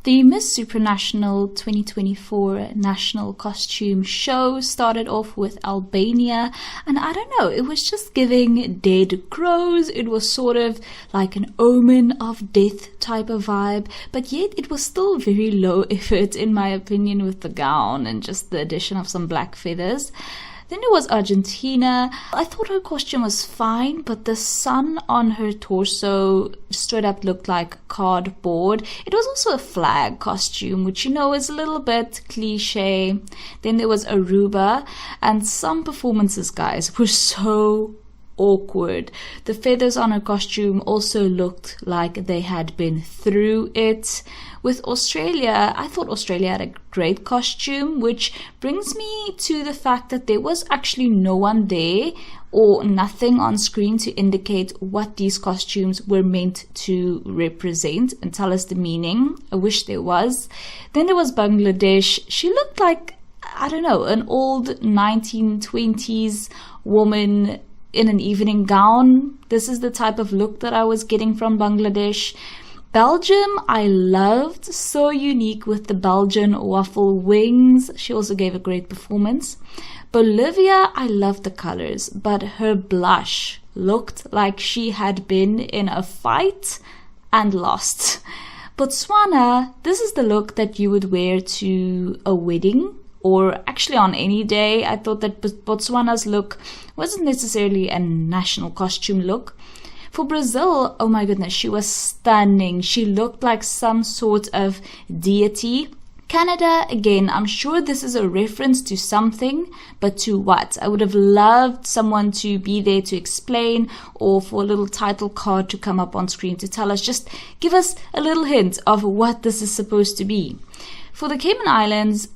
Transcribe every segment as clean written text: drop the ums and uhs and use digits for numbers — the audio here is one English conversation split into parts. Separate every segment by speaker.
Speaker 1: The Miss Supranational 2024 national costume show started off with Albania, and I don't know, it was just giving dead crows. It was sort of like an omen of death type of vibe, but yet it was still very low effort in my opinion with the gown and just the addition of some black feathers. Then there was Argentina. I thought her costume was fine, but the sun on her torso straight up looked like cardboard. It was also a flag costume, which you know is a little bit cliche. Then there was Aruba, and some performances, guys, were so awkward. The feathers on her costume also looked like they had been through it. With Australia, I thought Australia had a great costume, which brings me to the fact that there was actually no one there or nothing on screen to indicate what these costumes were meant to represent and tell us the meaning. I wish there was. Then there was Bangladesh. She looked like, I don't know, an old 1920s woman in an evening gown. This is the type of look that I was getting from Bangladesh. Belgium, I loved, so unique with the Belgian waffle wings. She also gave a great performance. Bolivia, I loved the colors, but her blush looked like she had been in a fight and lost. Botswana, this is the look that you would wear to a wedding or actually on any day. I thought that Botswana's look wasn't necessarily a national costume look. For Brazil, oh my goodness, she was stunning. She looked like some sort of deity. Canada, again, I'm sure this is a reference to something, but to what? I would have loved someone to be there to explain, or for a little title card to come up on screen to tell us, just give us a little hint of what this is supposed to be. For the Cayman Islands,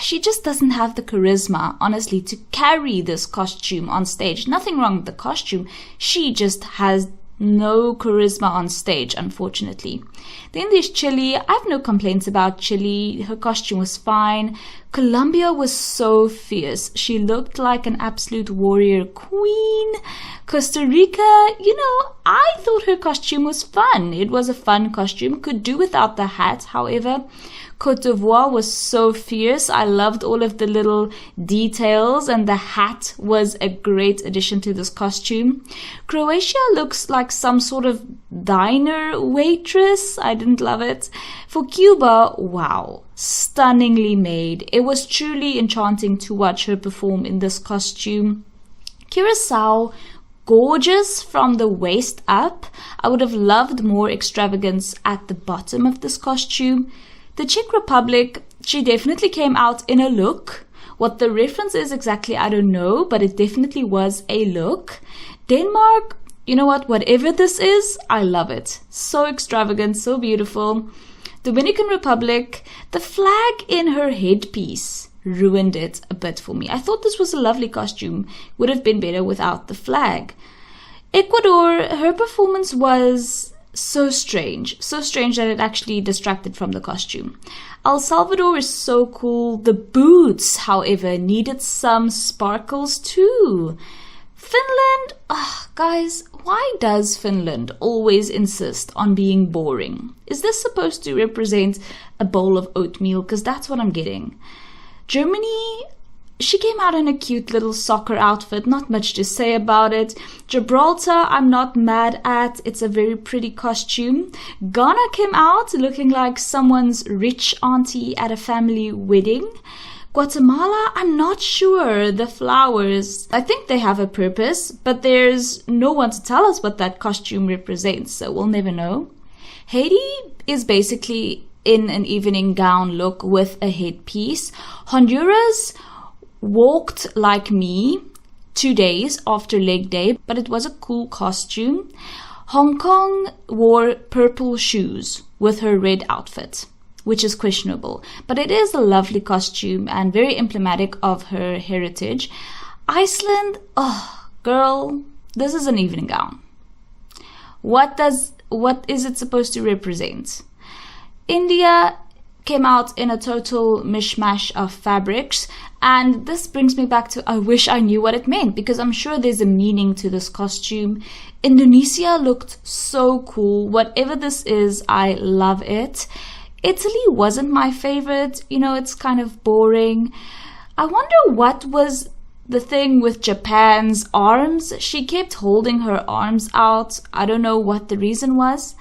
Speaker 1: she just doesn't have the charisma, honestly, to carry this costume on stage. Nothing wrong with the costume. She just has no charisma on stage, unfortunately. Then there's Chile. I have no complaints about Chile. Her costume was fine. Colombia was so fierce. She looked like an absolute warrior queen. Costa Rica, I thought her costume was fun. It was a fun costume. Could do without the hat, however. Côte d'Ivoire was so fierce. I loved all of the little details, and the hat was a great addition to this costume. Croatia looks like some sort of diner waitress. I didn't love it. For Cuba, wow, stunningly made. It was truly enchanting to watch her perform in this costume. Curacao, gorgeous from the waist up. I would have loved more extravagance at the bottom of this costume. The Czech Republic, she definitely came out in a look. What the reference is exactly, I don't know, but it definitely was a look. Denmark, you know what, whatever this is, I love it. So extravagant, so beautiful. Dominican Republic, the flag in her headpiece ruined it a bit for me. I thought this was a lovely costume. Would have been better without the flag. Ecuador, her performance was so strange that it actually distracted from the costume. El Salvador is so cool. The boots, however, needed some sparkles too. Finland, guys, why does Finland always insist on being boring? Is this supposed to represent a bowl of oatmeal? Because that's what I'm getting. Germany, she came out in a cute little soccer outfit, not much to say about it. Gibraltar, I'm not mad at. It's a very pretty costume. Ghana came out looking like someone's rich auntie at a family wedding. Guatemala, I'm not sure. The flowers, I think they have a purpose, but there's no one to tell us what that costume represents, so we'll never know. Haiti is basically in an evening gown look with a headpiece. Honduras walked like me 2 days after leg day, but it was a cool costume. Hong Kong wore purple shoes with her red outfit, which is questionable, but it is a lovely costume and very emblematic of her heritage. Iceland, girl, this is an evening gown. What is it supposed to represent? India came out in a total mishmash of fabrics, and this brings me back to I wish I knew what it meant, because I'm sure there's a meaning to this costume. Indonesia looked so cool. Whatever this is, I love it. Italy wasn't my favorite. You know, it's kind of boring. I wonder what was the thing with Japan's arms. She kept holding her arms out. I don't know what the reason was.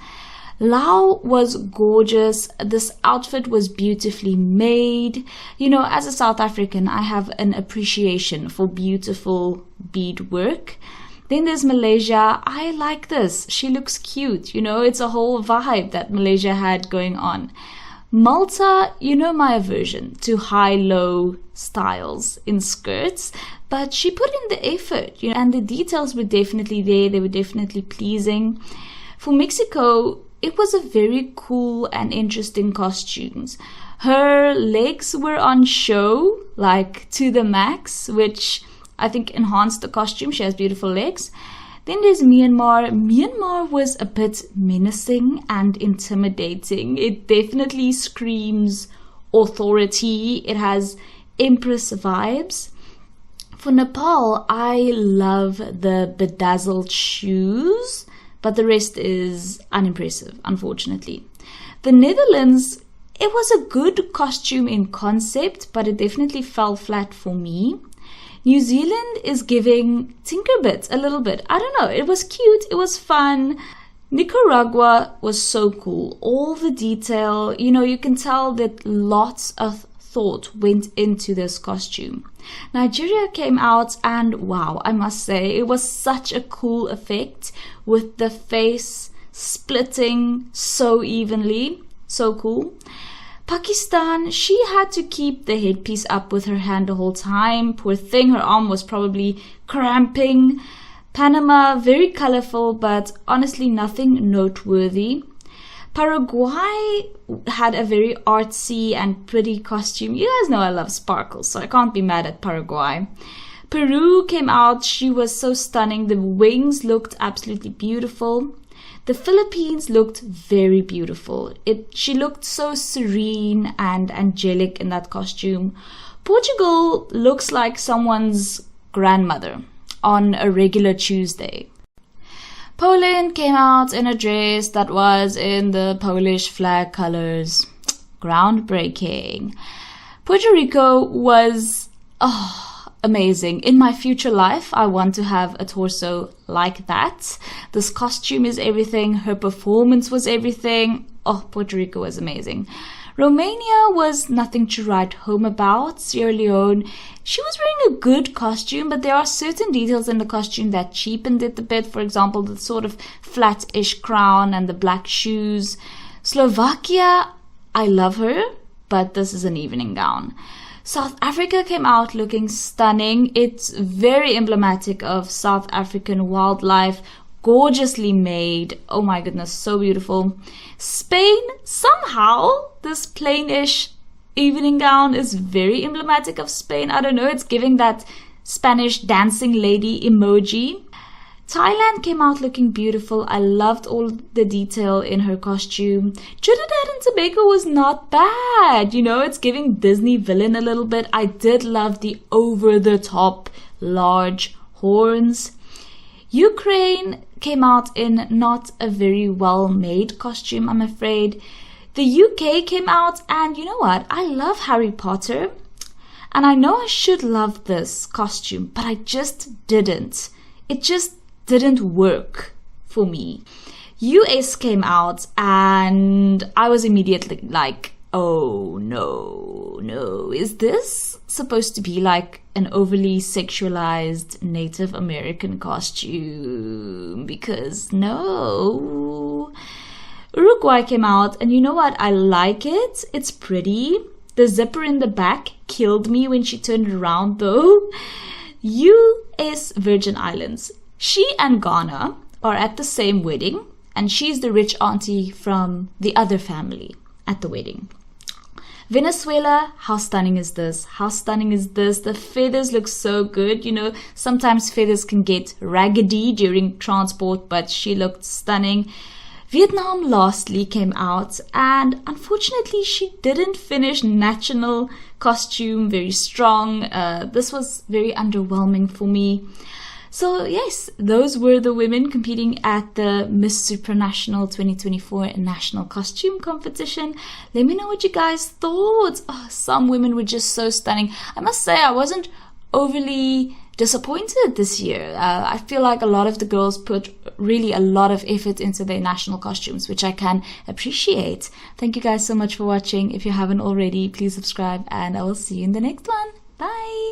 Speaker 1: Lao was gorgeous. This outfit was beautifully made. You know, as a South African, I have an appreciation for beautiful bead work. Then there's Malaysia. I like this. She looks cute. You know, it's a whole vibe that Malaysia had going on. Malta, you know my aversion to high-low styles in skirts, but she put in the effort, you know, and the details were definitely there. They were definitely pleasing. For Mexico, it was a very cool and interesting costumes. Her legs were on show, like to the max, which I think enhanced the costume. She has beautiful legs. Then there's Myanmar. Myanmar was a bit menacing and intimidating. It definitely screams authority. It has empress vibes. For Nepal, I love the bedazzled shoes, but the rest is unimpressive, unfortunately. The Netherlands, it was a good costume in concept, but it definitely fell flat for me. New Zealand is giving Tinkerbit a little bit. I don't know. It was cute. It was fun. Nicaragua was so cool. All the detail, you know, you can tell that lots of thought went into this costume. Nigeria came out and wow, I must say, it was such a cool effect with the face splitting so evenly. So cool. Pakistan, she had to keep the headpiece up with her hand the whole time. Poor thing, her arm was probably cramping. Panama, very colorful, but honestly nothing noteworthy. Paraguay had a very artsy and pretty costume. You guys know I love sparkles, so I can't be mad at Paraguay. Peru came out, she was so stunning. The wings looked absolutely beautiful. The Philippines looked very beautiful. She looked so serene and angelic in that costume. Portugal looks like someone's grandmother on a regular Tuesday. Poland came out in a dress that was in the Polish flag colors. Groundbreaking. Puerto Rico was amazing. In my future life, I want to have a torso like that. This costume is everything. Her performance was everything. Oh, Puerto Rico was amazing. Romania was nothing to write home about. Sierra Leone, she was wearing a good costume, but there are certain details in the costume that cheapened it a bit. For example, the sort of flat-ish crown and the black shoes. Slovakia, I love her, but this is an evening gown. South Africa came out looking stunning. It's very emblematic of South African wildlife. Gorgeously made. Oh my goodness, so beautiful. Spain, somehow, this plainish evening gown is very emblematic of Spain. I don't know, it's giving that Spanish dancing lady emoji. Thailand came out looking beautiful. I loved all the detail in her costume. Trinidad and Tobago was not bad. You know, it's giving Disney villain a little bit. I did love the over-the-top large horns. Ukraine came out in not a very well-made costume, I'm afraid. The UK came out, and you know what? I love Harry Potter. And I know I should love this costume, but I just didn't. It just didn't work for me. US came out and I was immediately like, oh no, is this supposed to be like an overly sexualized Native American costume? Because no. Uruguay came out and you know what? I like it. It's pretty. The zipper in the back killed me when she turned around though. US Virgin Islands. She and Ghana are at the same wedding, and she's the rich auntie from the other family at the wedding. Venezuela, how stunning is this? How stunning is this? The feathers look so good. You know, sometimes feathers can get raggedy during transport, but she looked stunning. Vietnam lastly came out, and unfortunately she didn't finish national costume very strong. This was very underwhelming for me. So yes, those were the women competing at the Miss Supranational 2024 National Costume Competition. Let me know what you guys thought. Oh, some women were just so stunning. I must say, I wasn't overly disappointed this year. I feel like a lot of the girls put really a lot of effort into their national costumes, which I can appreciate. Thank you guys so much for watching. If you haven't already, please subscribe, and I will see you in the next one. Bye!